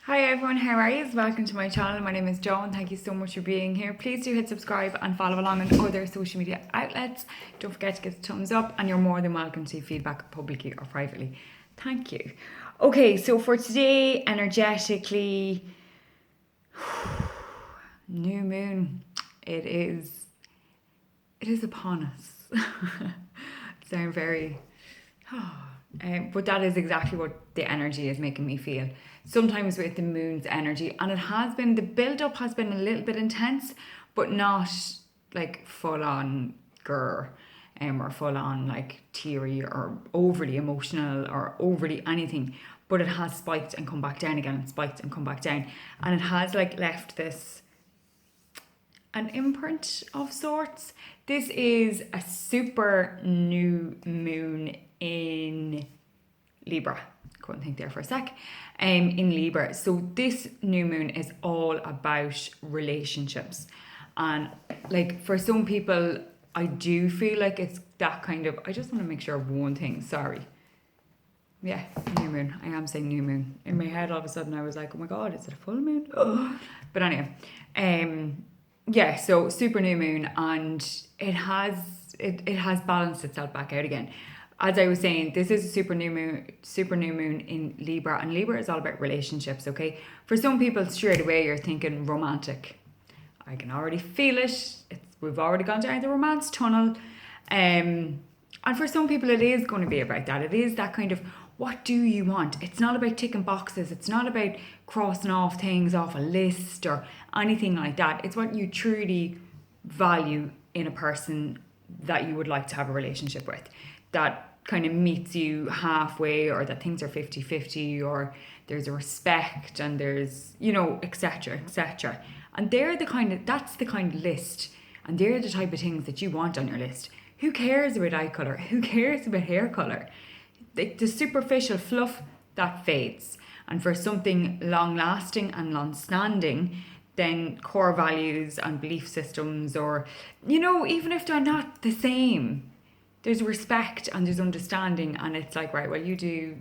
Hi everyone, how are you? Welcome to my channel. My name is Joan. Thank you so much for being here. Please do hit subscribe and follow along on other social media outlets. Don't forget to give the thumbs up, and you're more than welcome to feedback publicly or privately. Thank you. Okay, so for today, energetically, new moon. It is upon us. Sound very but that is exactly what the energy is making me feel. Sometimes with the moon's energy, and the build up has been a little bit intense, but not like full on grr, or full on like teary or overly emotional or overly anything. But it has spiked and come back down again, and spiked and come back down, and it has like left this an imprint of sorts. This is a super new moon in Libra. Couldn't think there for a sec. In Libra. So this new moon is all about relationships. And like for some people, I do feel like it's that kind of, I just want to make sure of one thing, sorry. Yeah, new moon. I am saying new moon. In my head all of a sudden I was like, oh my god, is it a full moon? But anyway, yeah, so super new moon, and it has balanced itself back out again. As I was saying, this is a super new moon in Libra, and Libra is all about relationships, okay? For some people, straight away you're thinking romantic. I can already feel it. We've already gone down the romance tunnel. And for some people it is going to be about that. It is that kind of, what do you want? It's not about ticking boxes. It's not about crossing off things off a list or anything like that. It's what you truly value in a person that you would like to have a relationship with, that kind of meets you halfway, or that things are 50-50, or there's a respect and there's, etc, etc. And that's the kind of list, and they're the type of things that you want on your list. Who cares about eye colour? Who cares about hair colour? The superficial fluff, that fades. And for something long lasting and long standing, then core values and belief systems, or, even if they're not the same, there's respect and there's understanding, and it's like, right, well, you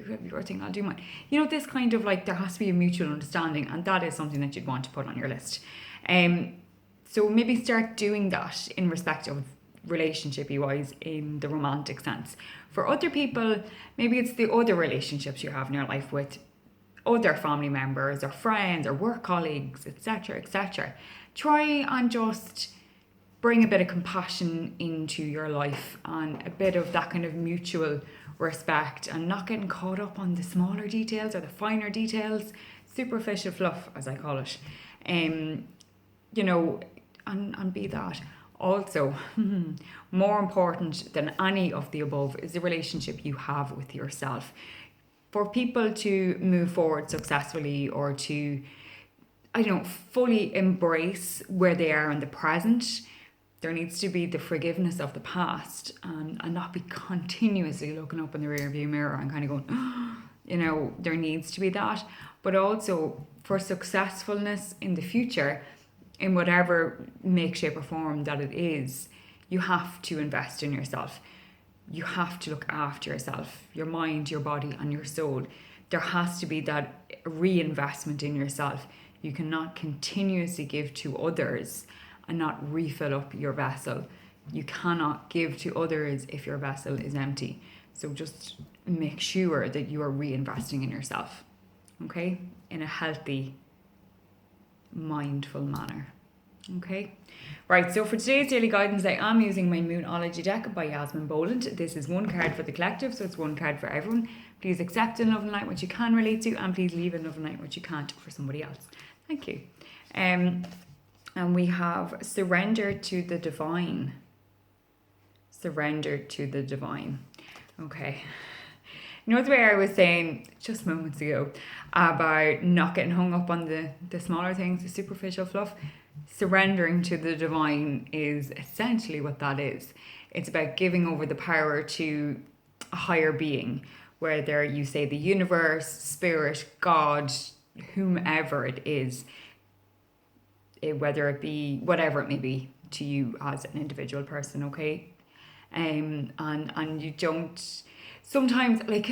have your thing, I'll do mine. This kind of like, there has to be a mutual understanding, and that is something that you'd want to put on your list. So maybe start doing that in respect of relationshipy wise, in the romantic sense. For other people, maybe it's the other relationships you have in your life with other family members or friends or work colleagues, etc, etc. Try and just bring a bit of compassion into your life, and a bit of that kind of mutual respect, and not getting caught up on the smaller details or the finer details, superficial fluff, as I call it. And be that. Also, more important than any of the above is the relationship you have with yourself. For people to move forward successfully, or to, fully embrace where they are in the present, there needs to be the forgiveness of the past, and not be continuously looking up in the rear view mirror and kind of going, there needs to be that. But also, for successfulness in the future, in whatever make, shape or form that it is, you have to invest in yourself. You have to look after yourself, your mind, your body and your soul. There has to be that reinvestment in yourself. You cannot continuously give to others and not refill up your vessel. You cannot give to others if your vessel is empty. So just make sure that you are reinvesting in yourself, okay? In a healthy, mindful manner. Okay, right, so for today's daily guidance, I am using my Moonology deck by Yasmin Boland. This is one card for the collective, so it's one card for everyone. Please accept in love and light what you can relate to, and please leave in love and light what you can't for somebody else. Thank you. And we have surrender to the divine. Surrender to the divine. Okay. The way I was saying just moments ago about not getting hung up on the smaller things, the superficial fluff, surrendering to the divine is essentially what that is. It's about giving over the power to a higher being, whether you say the universe, spirit, God, whomever it is, whether it be whatever it may be to you as an individual person, okay? And you don't sometimes, like,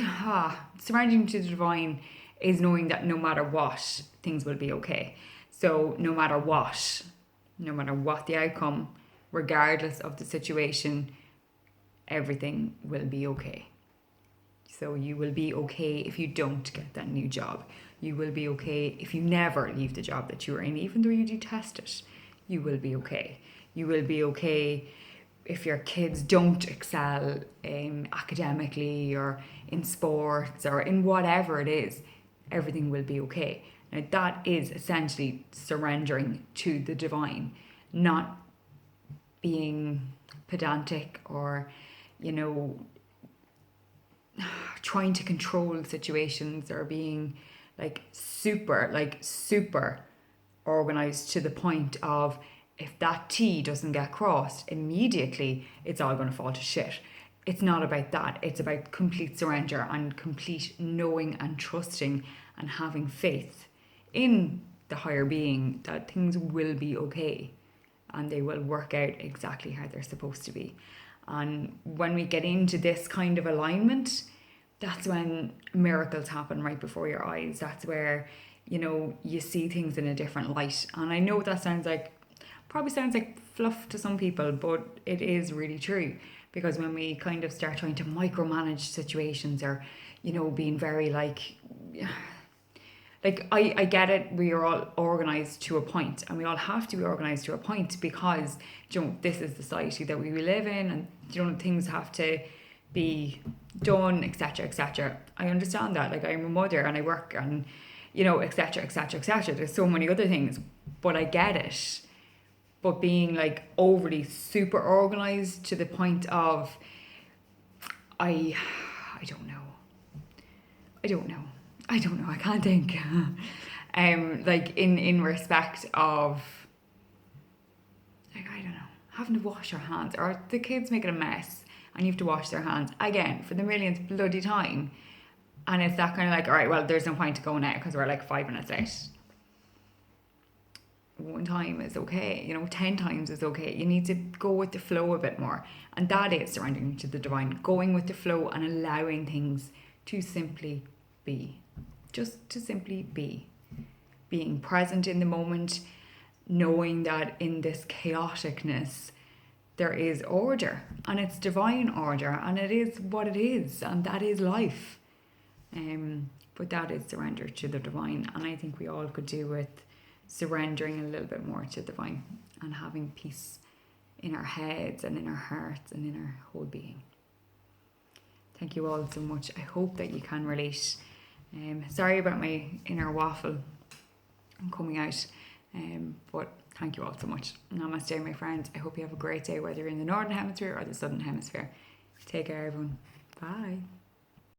surrendering to the divine is knowing that no matter what, things will be okay. So no matter what the outcome, regardless of the situation, everything will be okay. So you will be okay if you don't get that new job. You will be okay if you never leave the job that you were in, even though you detest it. You will be okay. You will be okay if your kids don't excel academically or in sports or in whatever it is. Everything will be okay. Now that is essentially surrendering to the divine, not being pedantic or, trying to control situations or being super organized to the point of, if that T doesn't get crossed immediately, it's all going to fall to shit. It's not about that. It's about complete surrender and complete knowing and trusting and having faith in the higher being that things will be okay and they will work out exactly how they're supposed to be. And when we get into this kind of alignment, that's when miracles happen right before your eyes. That's where, you see things in a different light. And I know that probably sounds like fluff to some people, but it is really true. Because when we kind of start trying to micromanage situations or, being very I get it, we are all organised to a point and we all have to be organised to a point because, this is the society that we live in and, things have to be done, etc. I understand that. I'm a mother and I work and, etc. There's so many other things, but I get it. But being overly super organised to the point of, I don't know. I can't think. In respect of, I don't know, having to wash your hands or the kids making a mess and you have to wash their hands again for the millionth bloody time. And it's that kind of all right, well, there's no point to go now because we're 5 minutes late. One time is okay, 10 times is okay. You need to go with the flow a bit more. And that is surrendering to the divine, going with the flow and allowing things to simply be. Just to simply be. Being present in the moment, knowing that in this chaoticness, there is order. And it's divine order. And it is what it is. And that is life. But that is surrender to the divine. And I think we all could do with surrendering a little bit more to the divine and having peace in our heads and in our hearts and in our whole being. Thank you all so much. I hope that you can relate. Sorry about my inner waffle coming out, but thank you all so much. Namaste, my friends. I hope you have a great day, whether you're in the Northern Hemisphere or the Southern Hemisphere. Take care, everyone. Bye.